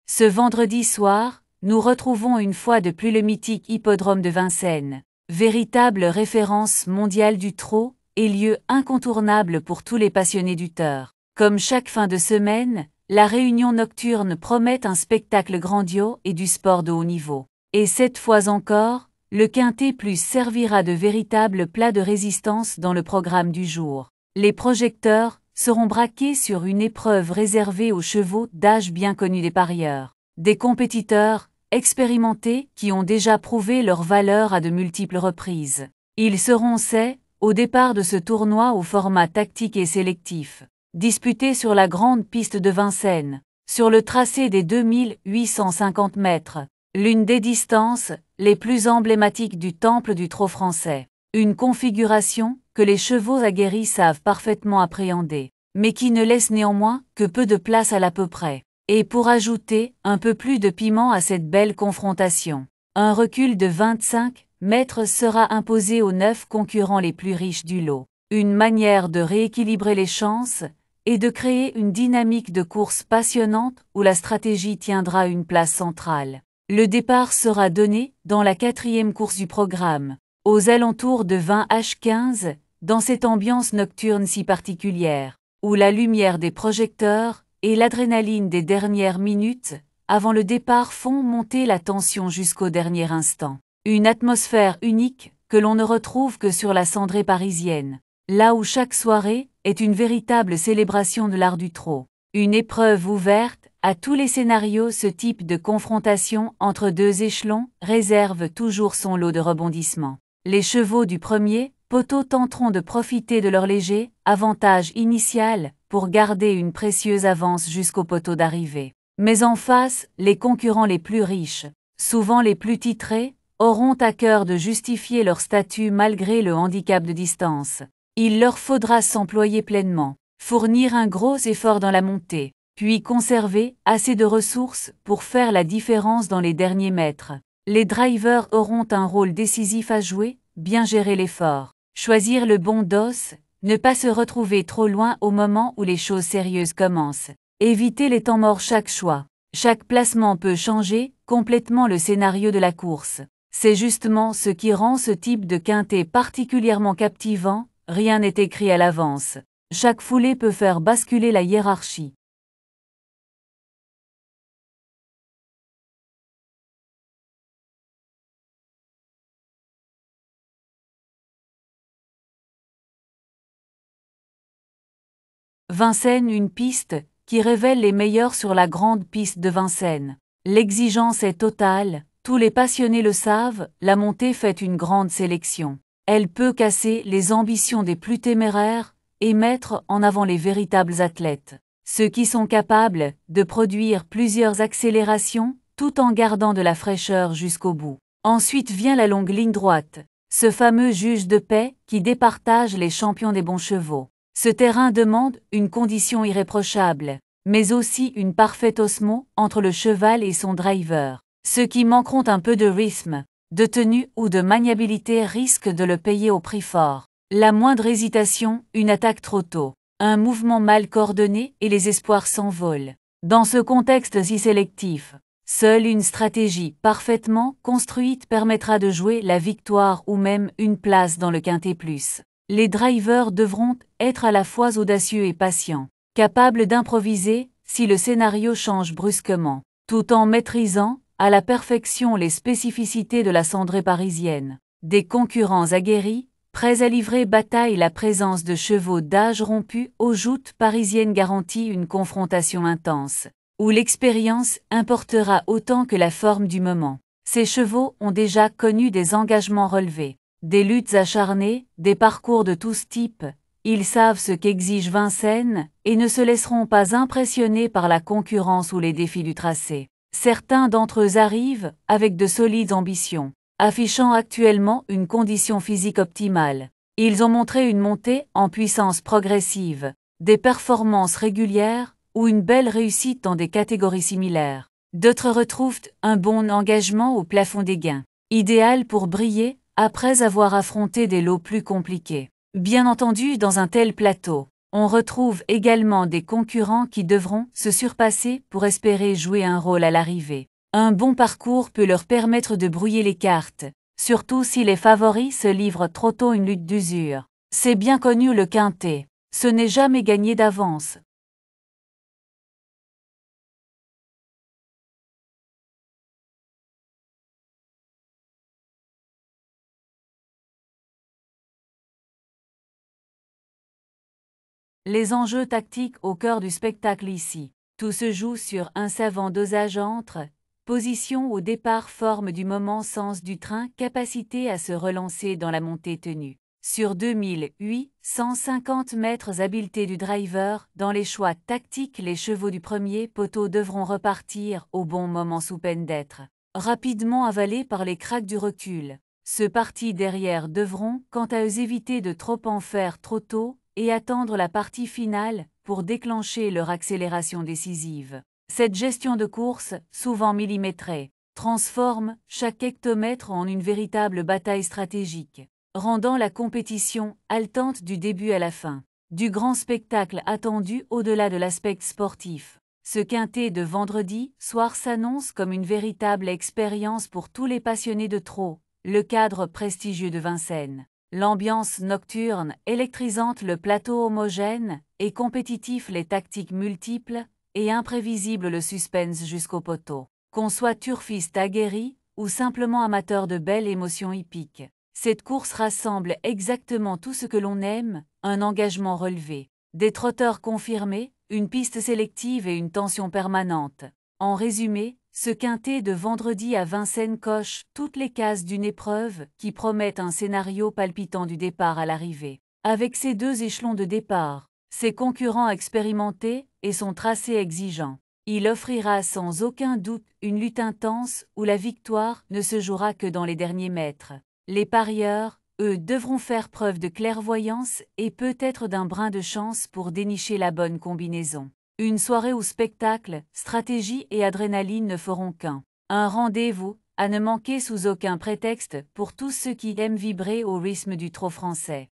Ce vendredi soir, nous retrouvons une fois de plus le mythique hippodrome de Vincennes, véritable référence mondiale du trot et lieu incontournable pour tous les passionnés du teur. Comme chaque fin de semaine, la réunion nocturne promet un spectacle grandiose et du sport de haut niveau. Et cette fois encore, le Quintet Plus servira de véritable plat de résistance dans le programme du jour. Les projecteurs seront braqués sur une épreuve réservée aux chevaux d'âge bien connus des parieurs. Des compétiteurs expérimentés qui ont déjà prouvé leur valeur à de multiples reprises. Ils seront au départ de ce tournoi au format tactique et sélectif, disputé sur la grande piste de Vincennes, sur le tracé des 2850 mètres, l'une des distances les plus emblématiques du temple du trot français. Une configuration que les chevaux aguerris savent parfaitement appréhender, mais qui ne laisse néanmoins que peu de place à l'à peu près. Et pour ajouter un peu plus de piment à cette belle confrontation, un recul de 25 mètres sera imposé aux 9 concurrents les plus riches du lot. Une manière de rééquilibrer les chances et de créer une dynamique de course passionnante où la stratégie tiendra une place centrale. Le départ sera donné dans la 4e course du programme, aux alentours de 20h15, dans cette ambiance nocturne si particulière, où la lumière des projecteurs et l'adrénaline des dernières minutes avant le départ font monter la tension jusqu'au dernier instant. Une atmosphère unique que l'on ne retrouve que sur la cendrée parisienne, là où chaque soirée est une véritable célébration de l'art du trot. Une épreuve ouverte à tous les scénarios. Ce type de confrontation entre deux échelons réserve toujours son lot de rebondissements. Les chevaux du premier poteau tenteront de profiter de leur léger avantage initial pour garder une précieuse avance jusqu'au poteau d'arrivée. Mais en face, les concurrents les plus riches, souvent les plus titrés, auront à cœur de justifier leur statut malgré le handicap de distance. Il leur faudra s'employer pleinement, fournir un gros effort dans la montée, puis conserver assez de ressources pour faire la différence dans les derniers mètres. Les drivers auront un rôle décisif à jouer, bien gérer l'effort, choisir le bon dos, ne pas se retrouver trop loin au moment où les choses sérieuses commencent, éviter les temps morts. Chaque choix, chaque placement peut changer complètement le scénario de la course. C'est justement ce qui rend ce type de quintet particulièrement captivant, rien n'est écrit à l'avance. Chaque foulée peut faire basculer la hiérarchie. Vincennes, une piste qui révèle les meilleurs sur la grande piste de Vincennes. L'exigence est totale, tous les passionnés le savent, la montée fait une grande sélection. Elle peut casser les ambitions des plus téméraires et mettre en avant les véritables athlètes, ceux qui sont capables de produire plusieurs accélérations tout en gardant de la fraîcheur jusqu'au bout. Ensuite vient la longue ligne droite, ce fameux juge de paix qui départage les champions des bons chevaux. Ce terrain demande une condition irréprochable, mais aussi une parfaite osmose entre le cheval et son driver. Ceux qui manqueront un peu de rythme, de tenue ou de maniabilité risquent de le payer au prix fort. La moindre hésitation, une attaque trop tôt, un mouvement mal coordonné et les espoirs s'envolent. Dans ce contexte si sélectif, seule une stratégie parfaitement construite permettra de jouer la victoire ou même une place dans le Quintet Plus. Les drivers devront être à la fois audacieux et patients, capables d'improviser si le scénario change brusquement, tout en maîtrisant à la perfection les spécificités de la cendrée parisienne. Des concurrents aguerris, prêts à livrer bataille. La présence de chevaux d'âge rompu aux joutes parisiennes garantit une confrontation intense, où l'expérience importera autant que la forme du moment. Ces chevaux ont déjà connu des engagements relevés, des luttes acharnées, des parcours de tous types. Ils savent ce qu'exige Vincennes et ne se laisseront pas impressionner par la concurrence ou les défis du tracé. Certains d'entre eux arrivent avec de solides ambitions, affichant actuellement une condition physique optimale. Ils ont montré une montée en puissance progressive, des performances régulières ou une belle réussite dans des catégories similaires. D'autres retrouvent un bon engagement au plafond des gains, idéal pour briller après avoir affronté des lots plus compliqués. Bien entendu, dans un tel plateau, On retrouve également des concurrents qui devront se surpasser pour espérer jouer un rôle à l'arrivée. Un bon parcours peut leur permettre de brouiller les cartes, surtout si les favoris se livrent trop tôt une lutte d'usure. C'est bien connu le quintet. Ce n'est jamais gagné d'avance. Les enjeux tactiques au cœur du spectacle ici. Tout se joue sur un savant dosage entre position au départ, forme du moment, sens du train, capacité à se relancer dans la montée tenue. Sur 2850 mètres, habileté du driver. Dans les choix tactiques, les chevaux du premier poteau devront repartir au bon moment sous peine d'être rapidement avalés par les craques du recul. Ceux partis derrière devront, quant à eux, éviter de trop en faire trop tôt et attendre la partie finale pour déclencher leur accélération décisive. Cette gestion de course, souvent millimétrée, transforme chaque hectomètre en une véritable bataille stratégique, rendant la compétition haletante du début à la fin. Du grand spectacle attendu au-delà de l'aspect sportif. Ce quintet de vendredi soir s'annonce comme une véritable expérience pour tous les passionnés de trot. Le cadre prestigieux de Vincennes, l'ambiance nocturne électrisante, le plateau homogène et compétitif, les tactiques multiples et imprévisibles, le suspense jusqu'au poteau. Qu'on soit turfiste aguerri ou simplement amateur de belles émotions hippiques, cette course rassemble exactement tout ce que l'on aime, un engagement relevé, des trotteurs confirmés, une piste sélective et une tension permanente. En résumé, ce quintet de vendredi à Vincennes coche toutes les cases d'une épreuve qui promet un scénario palpitant du départ à l'arrivée. Avec ses deux échelons de départ, ses concurrents expérimentés et son tracé exigeant, il offrira sans aucun doute une lutte intense où la victoire ne se jouera que dans les derniers mètres. Les parieurs, eux, devront faire preuve de clairvoyance et peut-être d'un brin de chance pour dénicher la bonne combinaison. Une soirée où spectacle, stratégie et adrénaline ne feront qu'un. Un rendez-vous à ne manquer sous aucun prétexte pour tous ceux qui aiment vibrer au rythme du trot français.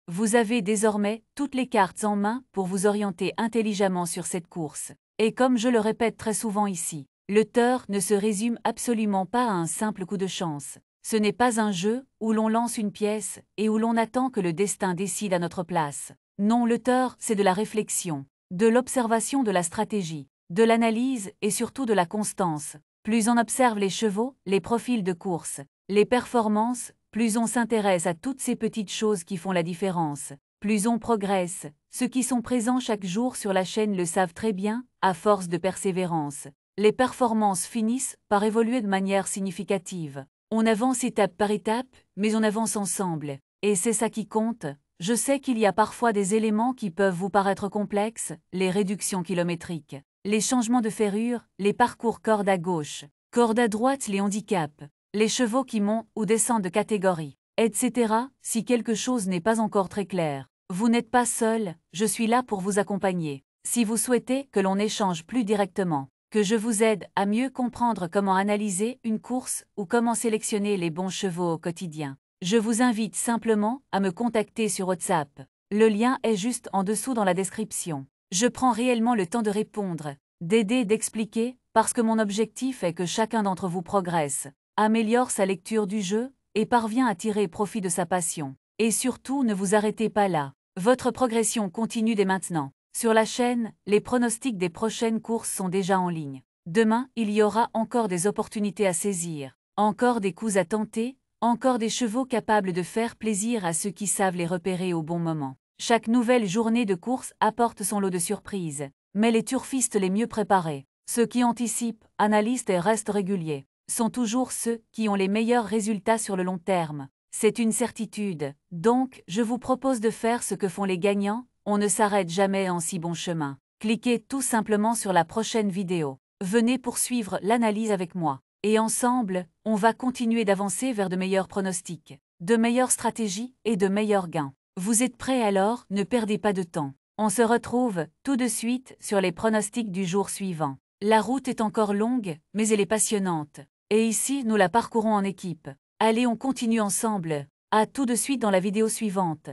Vous avez désormais toutes les cartes en main pour vous orienter intelligemment sur cette course. Et comme je le répète très souvent ici, le tort ne se résume absolument pas à un simple coup de chance. Ce n'est pas un jeu où l'on lance une pièce et où l'on attend que le destin décide à notre place. Non, le tort, c'est de la réflexion, de l'observation, de la stratégie, de l'analyse et surtout de la constance. Plus on observe les chevaux, les profils de course, les performances, plus on s'intéresse à toutes ces petites choses qui font la différence, plus on progresse. Ceux qui sont présents chaque jour sur la chaîne le savent très bien, à force de persévérance. Les performances finissent par évoluer de manière significative. On avance étape par étape, mais on avance ensemble. Et c'est ça qui compte. Je sais qu'il y a parfois des éléments qui peuvent vous paraître complexes, les réductions kilométriques, les changements de ferrure, les parcours corde à gauche, corde à droite, les handicaps, les chevaux qui montent ou descendent de catégorie, etc. Si quelque chose n'est pas encore très clair, vous n'êtes pas seul, je suis là pour vous accompagner. Si vous souhaitez que l'on échange plus directement, que je vous aide à mieux comprendre comment analyser une course ou comment sélectionner les bons chevaux au quotidien, je vous invite simplement à me contacter sur WhatsApp. Le lien est juste en dessous dans la description. Je prends réellement le temps de répondre, d'aider, d'expliquer, parce que mon objectif est que chacun d'entre vous progresse, améliore sa lecture du jeu et parvient à tirer profit de sa passion. Et surtout, ne vous arrêtez pas là. Votre progression continue dès maintenant. Sur la chaîne, les pronostics des prochaines courses sont déjà en ligne. Demain, il y aura encore des opportunités à saisir, encore des coups à tenter, encore des chevaux capables de faire plaisir à ceux qui savent les repérer au bon moment. Chaque nouvelle journée de course apporte son lot de surprises, mais les turfistes les mieux préparés, ceux qui anticipent, analysent et restent réguliers, sont toujours ceux qui ont les meilleurs résultats sur le long terme. C'est une certitude. Donc, je vous propose de faire ce que font les gagnants, on ne s'arrête jamais en si bon chemin. Cliquez tout simplement sur la prochaine vidéo. Venez poursuivre l'analyse avec moi. Et ensemble, on va continuer d'avancer vers de meilleurs pronostics, de meilleures stratégies et de meilleurs gains. Vous êtes prêts alors? Ne perdez pas de temps. On se retrouve tout de suite sur les pronostics du jour suivant. La route est encore longue, mais elle est passionnante. Et ici, nous la parcourons en équipe. Allez, on continue ensemble. À tout de suite dans la vidéo suivante.